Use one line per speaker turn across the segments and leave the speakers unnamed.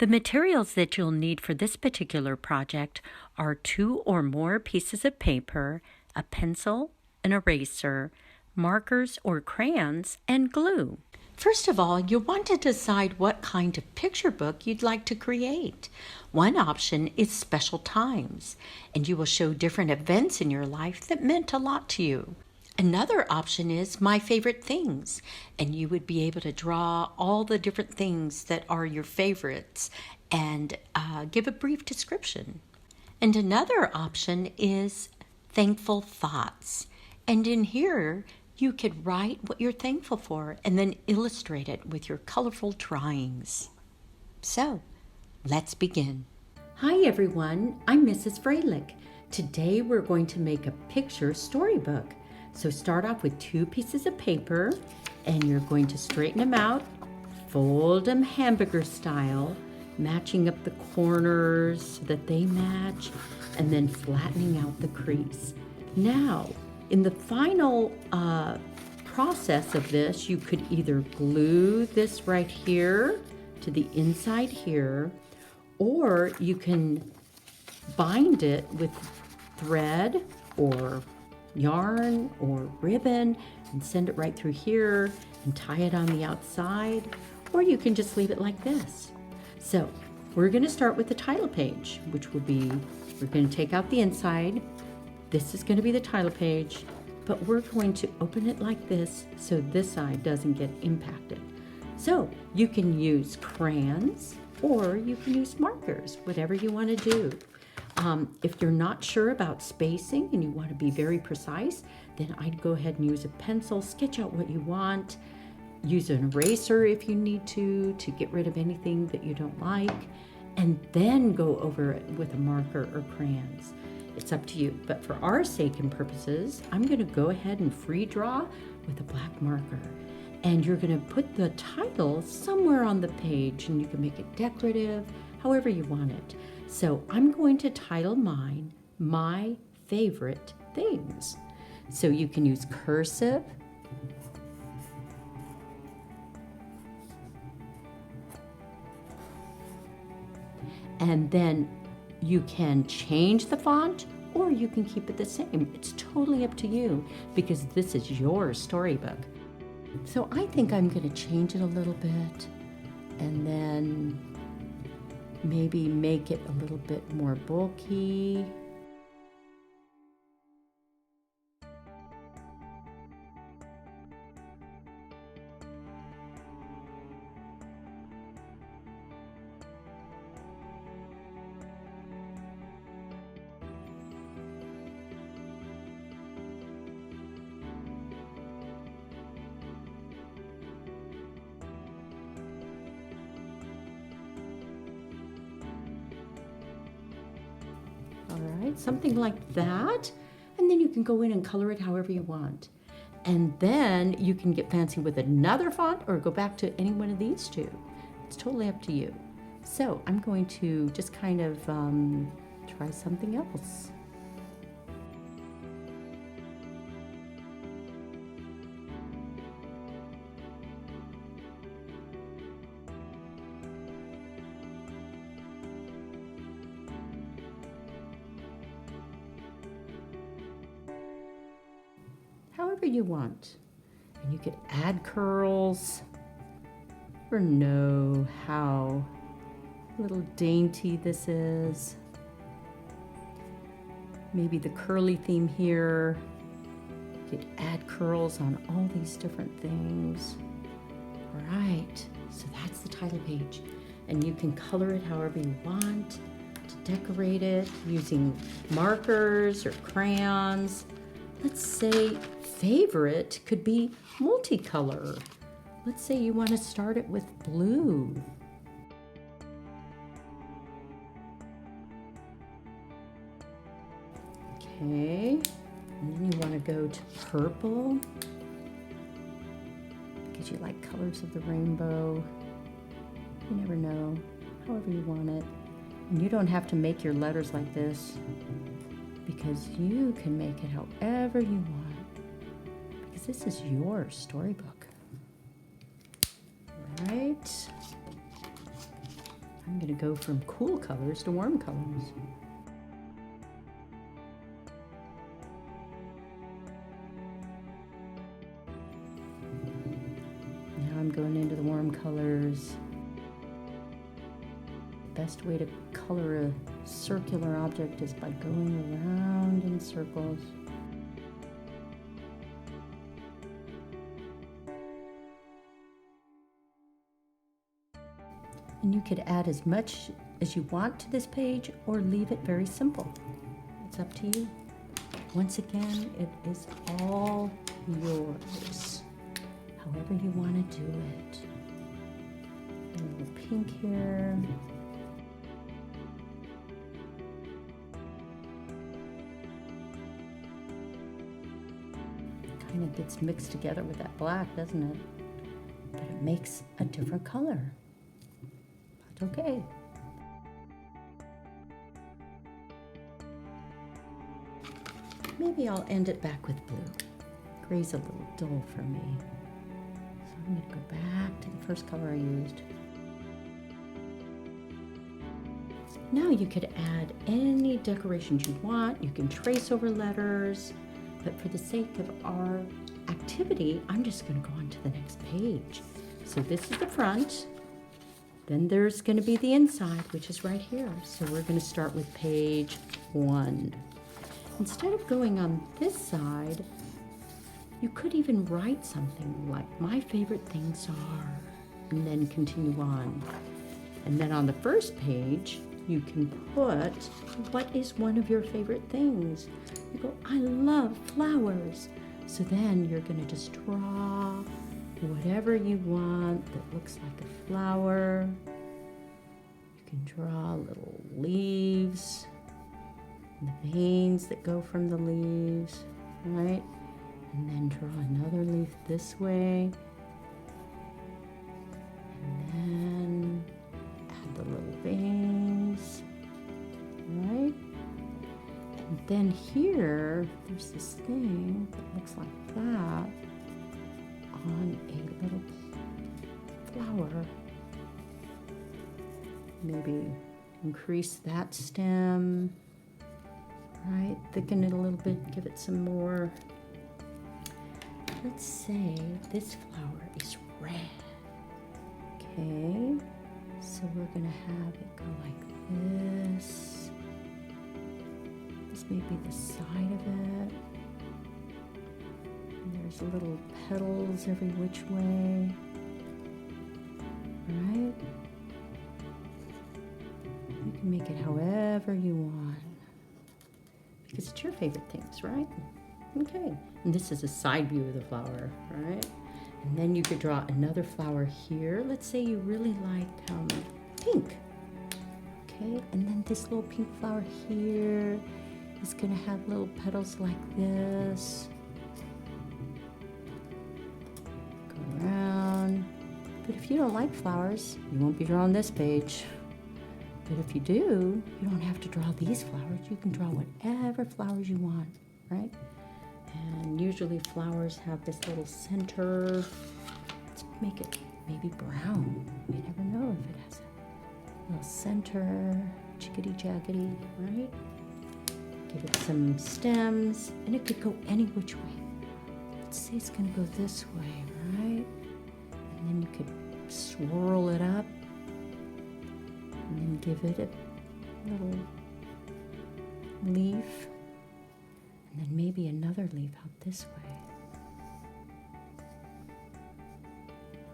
The materials that you'll need for this particular project are 2 or more pieces of paper, a pencil, an eraser, markers or crayons, and glue. First of all, you'll want to decide what kind of picture book you'd like to create. One option is special times, and you will show different events in your life that meant a lot to you. Another option is my favorite things, and you would be able to draw all the different things that are your favorites and give a brief description. And another option is thankful thoughts, and in here you could write what you're thankful for and then illustrate it with your colorful drawings. So, let's begin. Hi everyone, I'm Mrs. Freilich. Today we're going to make a picture storybook. So start off with 2 pieces of paper and you're going to straighten them out, fold them hamburger style, matching up the corners so that they match, and then flattening out the crease. Now, in the final process of this, you could either glue this right here to the inside here, or you can bind it with thread or yarn or ribbon and send it right through here and tie it on the outside, or you can just leave it like this. So we're going to start with the title page, which will be, we're going to take out the inside. This is going to be the title page, but we're going to open it like this so this side doesn't get impacted. So you can use crayons or you can use markers, whatever you want to do. If you're not sure about spacing and you want to be very precise, then I'd go ahead and use a pencil, sketch out what you want, use an eraser if you need to get rid of anything that you don't like, and then go over it with a marker or crayons. It's up to you, but for our sake and purposes, I'm going to go ahead and free draw with a black marker. And you're going to put the title somewhere on the page, and you can make it decorative, however you want it. So I'm going to title mine, My Favorite Things. So you can use cursive, and then you can change the font or you can keep it the same. It's totally up to you because this is your storybook. So I think I'm going to change it a little bit and then maybe make it a little bit more bulky. All right, something like that. And then you can go in and color it however you want. And then you can get fancy with another font or go back to any one of these 2. It's totally up to you. So I'm going to just kind of try something else. However you want. And you could add curls or know how little dainty this is. Maybe the curly theme here. You could add curls on all these different things. All right, so that's the title page. And you can color it however you want to decorate it using markers or crayons. Let's say favorite could be multicolor. Let's say you want to start it with blue. Okay, and then you want to go to purple because you like colors of the rainbow. You never know, however you want it. And you don't have to make your letters like this because you can make it however you want. Because this is your storybook. Right? I'm going to go from cool colors to warm colors. Now I'm going into the warm colors. The best way to color a circular object is by going around in circles. And you could add as much as you want to this page or leave it very simple. It's up to you. Once again, it is all yours, however you want to do it. A little pink here. Kind of gets mixed together with that black, doesn't it? But it makes a different color. Okay. Maybe I'll end it back with blue. Gray's a little dull for me. So I'm going to go back to the first color I used. Now you could add any decorations you want. You can trace over letters, but for the sake of our activity, I'm just going to go on to the next page. So this is the front. Then there's going to be the inside, which is right here. So we're going to start with page 1. Instead of going on this side, you could even write something like, my favorite things are, and then continue on. And then on the first page, you can put, what is one of your favorite things? You go, I love flowers. So then you're going to just draw whatever you want that looks like a flower. You can draw little leaves, and the veins that go from the leaves, right? And then draw another leaf this way. And then add the little veins, right? And then here, there's this thing that looks like that on a little flower. Maybe increase that stem, right? Thicken it a little bit, give it some more. Let's say this flower is red. Okay, so we're gonna have it go like this. This may be the side of it. There's little petals every which way, right? You can make it however you want, because it's your favorite things, right? Okay, and this is a side view of the flower, right? And then you could draw another flower here. Let's say you really like pink, okay? And then this little pink flower here is gonna have little petals like this. Around. But if you don't like flowers, you won't be drawing this page. But if you do, you don't have to draw these flowers. You can draw whatever flowers you want, right? And usually flowers have this little center. Let's make it maybe brown. You never know if it has a little center, chickadee jaggedy, right? Give it some stems, and it could go any which way. Let's say it's gonna go this way, right? And then you could swirl it up and then give it a little leaf, and then maybe another leaf out this way,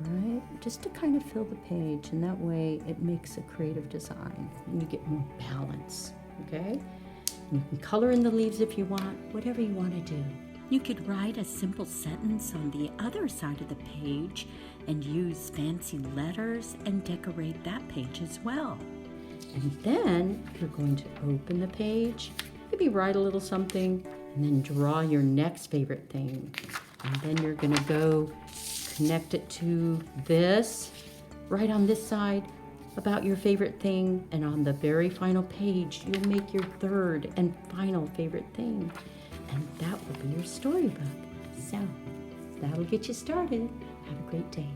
right? Just to kind of fill the page, and that way it makes a creative design and you get more balance, okay? You can color in the leaves if you want, whatever you want to do. You could write a simple sentence on the other side of the page and use fancy letters and decorate that page as well. And then you're going to open the page, maybe write a little something, and then draw your next favorite thing. And then you're going to go connect it to this, right on this side, about your favorite thing, and on the very final page, you'll make your third and final favorite thing. And that will be your storybook. So that'll get you started. Have a great day.